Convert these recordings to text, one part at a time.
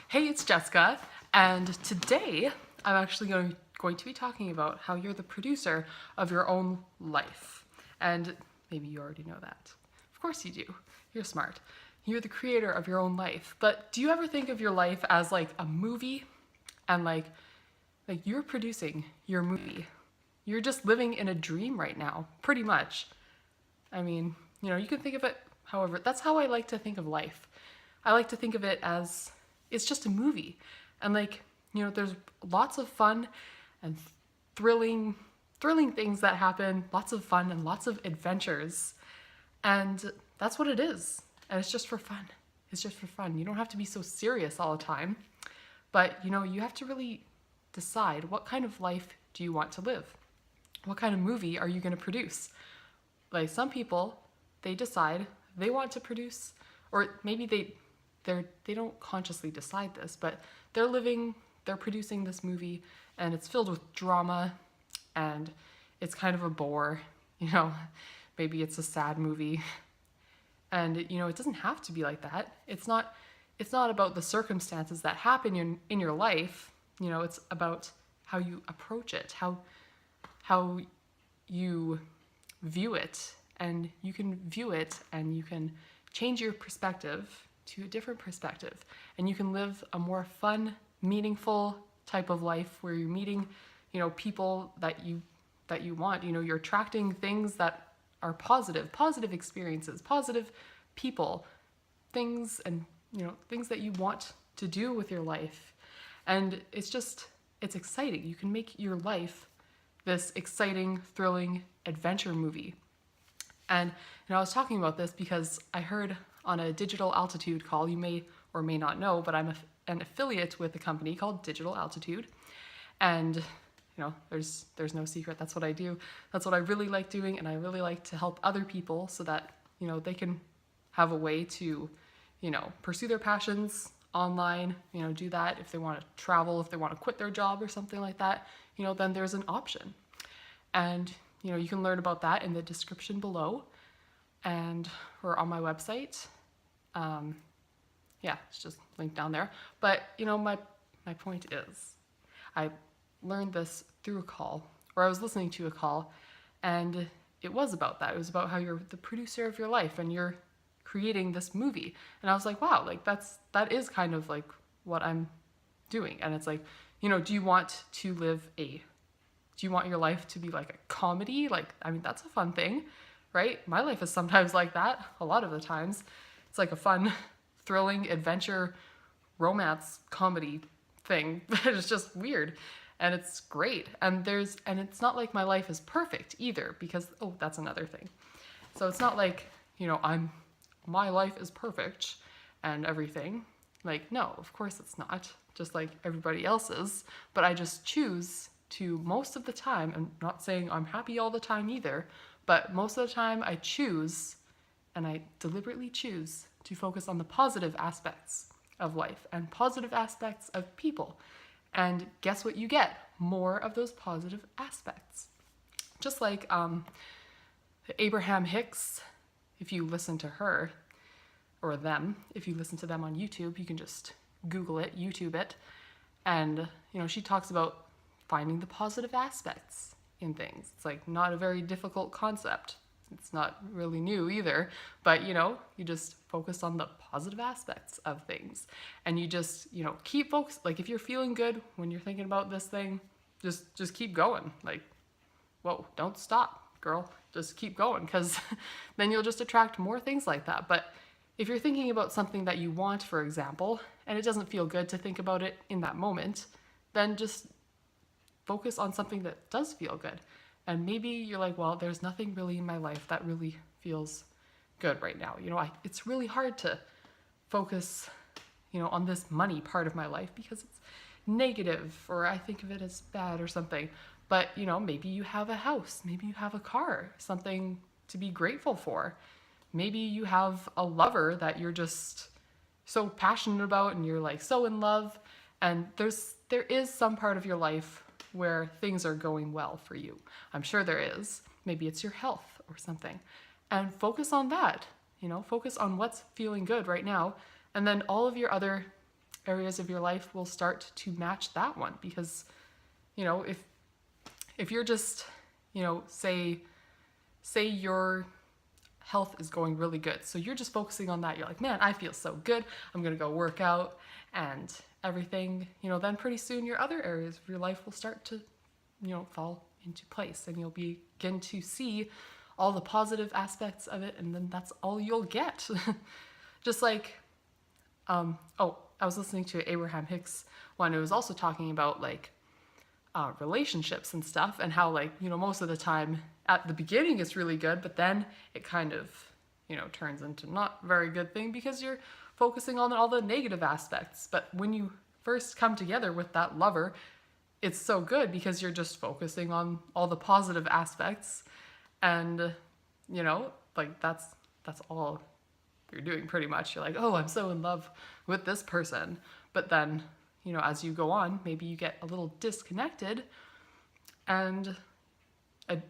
Hey, it's Jessica, and today I'm actually going to be talking about how you're the producer of your own life. And maybe you already know that. Of course you do. You're smart. You're the creator of your own life. But do you ever think of your life as like a movie and like you're producing your movie? You're just living in a dream right now, pretty much. I mean, you can think of it however. That's how I like to think of life. I like to think of it as it's just a movie. And there's lots of fun and thrilling thrilling things that happen, lots of fun and lots of adventures. And that's what it is. And it's just for fun. It's just for fun. You don't have to be so serious all the time. But, you have to really decide what kind of life do you want to live? What kind of movie are you going to produce? Like some people, they decide they want to produce, or maybe they don't consciously decide this, but they're producing this movie and it's filled with drama and it's kind of a bore, you know, maybe it's a sad movie. And it doesn't have to be like that. It's not about the circumstances that happen in your life. It's about how you approach it, how you view it, and you can view it and you can change your perspective to a different perspective, and you can live a more fun, meaningful type of life where you're meeting, people that you want. You're attracting things that are positive experiences, positive people, things, and things that you want to do with your life. And it's exciting. You can make your life this exciting, thrilling adventure movie. And I was talking about this because I heard on a Digital Altitude call, you may or may not know, but I'm an affiliate with a company called Digital Altitude. And there's no secret. That's what I do. That's what I really like doing, and I really like to help other people so that they can have a way to pursue their passions online. Do that if they want to travel, if they want to quit their job or something like that. Then there's an option, and you can learn about that in the description below, and or on my website. Yeah, it's just linked down there. But my point is, I learned this through a call, or I was listening to a call, and it was about that. It was about how you're the producer of your life and you're creating this movie. And I was like, wow, like that is kind of like what I'm doing. And it's like, do you want your life to be like a comedy? Like, I mean, that's a fun thing, right? My life is sometimes like that. A lot of the times it's like a fun, thrilling adventure, romance comedy thing. It's just weird. And it's great. And it's not like my life is perfect either, because, that's another thing. So it's not like, my life is perfect and everything. Like, no, of course it's not, just like everybody else's. But I just choose to, most of the time, I'm not saying I'm happy all the time either, but most of the time I choose, and I deliberately choose, to focus on the positive aspects of life and positive aspects of people. And guess what you get? More of those positive aspects. Just like Abraham Hicks, if you listen to her, or them, if you listen to them on YouTube, you can just Google it, YouTube it, and she talks about finding the positive aspects in things. It's like not a very difficult concept. It's not really new either, but you just focus on the positive aspects of things, and you just keep focused. Like if you're feeling good when you're thinking about this thing, just keep going. Like, whoa, don't stop, girl. Just keep going, because then you'll just attract more things like that. But if you're thinking about something that you want, for example, and it doesn't feel good to think about it in that moment, then just focus on something that does feel good. And maybe you're like, well, there's nothing really in my life that really feels good right now. It's really hard to focus, on this money part of my life because it's negative, or I think of it as bad or something. But, maybe you have a house, maybe you have a car, something to be grateful for. Maybe you have a lover that you're just so passionate about and you're like so in love, and there is some part of your life where things are going well for you. I'm sure there is. Maybe it's your health or something. And focus on that. Focus on what's feeling good right now. And then all of your other areas of your life will start to match that one. Because, you know, if you're just, you know, say your health is going really good, so you're just focusing on that, you're like, man, I feel so good, I'm gonna go work out and everything, you know, then pretty soon your other areas of your life will start to, you know, fall into place, and you'll begin to see all the positive aspects of it, and then that's all you'll get. Just like, I was listening to Abraham Hicks one who was also talking about like relationships and stuff, and how, like, you know, most of the time at the beginning it's really good, but then it kind of, you know, turns into not very good thing because you're focusing on all the negative aspects. But when you first come together with that lover, it's so good because you're just focusing on all the positive aspects, and, you know, like that's all you're doing pretty much. You're like, oh, I'm so in love with this person. But then, you know, as you go on, maybe you get a little disconnected, and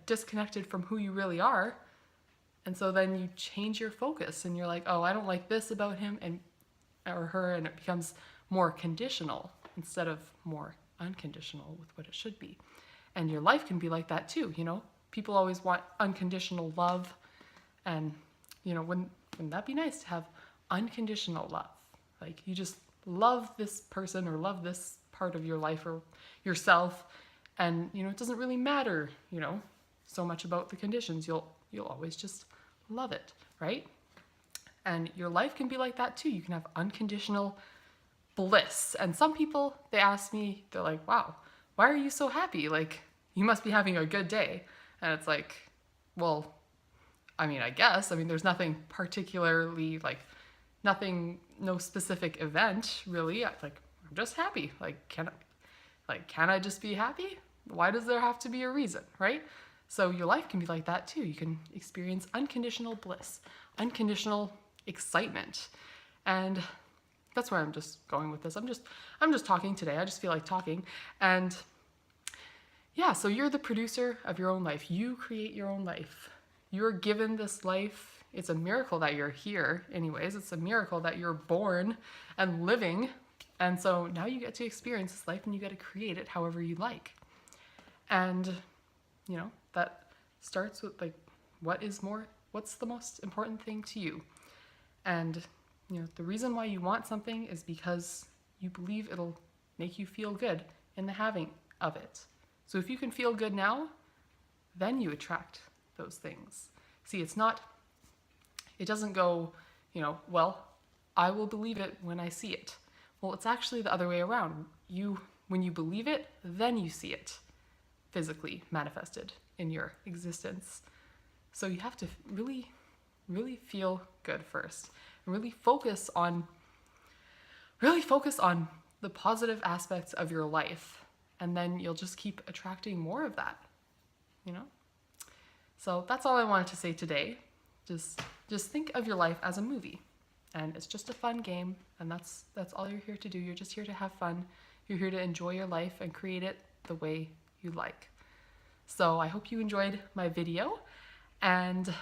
disconnected from who you really are. And so then you change your focus and you're like, oh, I don't like this about him or her, and it becomes more conditional instead of more unconditional with what it should be. And your life can be like that too, you know? People always want unconditional love, and, you know, wouldn't that be nice to have unconditional love? Like, you just love this person or love this part of your life or yourself, and, you know, it doesn't really matter, you know, so much about the conditions. You'll always just love it, right? And your life can be like that too. You can have unconditional bliss. And some people, they ask me, they're like, wow, why are you so happy? Like, you must be having a good day. And it's like, well, I mean, I guess. I mean, there's nothing particularly, like, no specific event, really. I'm just happy. Like, can I just be happy? Why does there have to be a reason, right? So your life can be like that too. You can experience unconditional bliss, unconditional excitement. And that's where I'm just going with this. I'm just talking today. I just feel like talking. And yeah, so you're the producer of your own life. You create your own life. You're given this life. It's a miracle that you're here anyways. It's a miracle that you're born and living. And so now you get to experience this life, and you get to create it however you like. And, you know, that starts with, like, what's the most important thing to you? And, you know, the reason why you want something is because you believe it'll make you feel good in the having of it. So if you can feel good now, then you attract those things. See, it doesn't go, you know, well, I will believe it when I see it. Well, it's actually the other way around. When you believe it, then you see it physically manifested in your existence. So you have to really, really feel good first, and really focus on the positive aspects of your life, and then you'll just keep attracting more of that, you know? So that's all I wanted to say today. Just think of your life as a movie, and it's just a fun game, and that's all you're here to do. You're just here to have fun. You're here to enjoy your life and create it the way you like. So I hope you enjoyed my video, and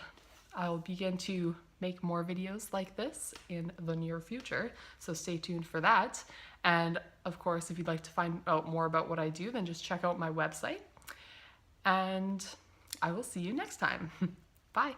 I'll begin to make more videos like this in the near future, so stay tuned for that. And of course, if you'd like to find out more about what I do, then just check out my website, and I will see you next time. Bye.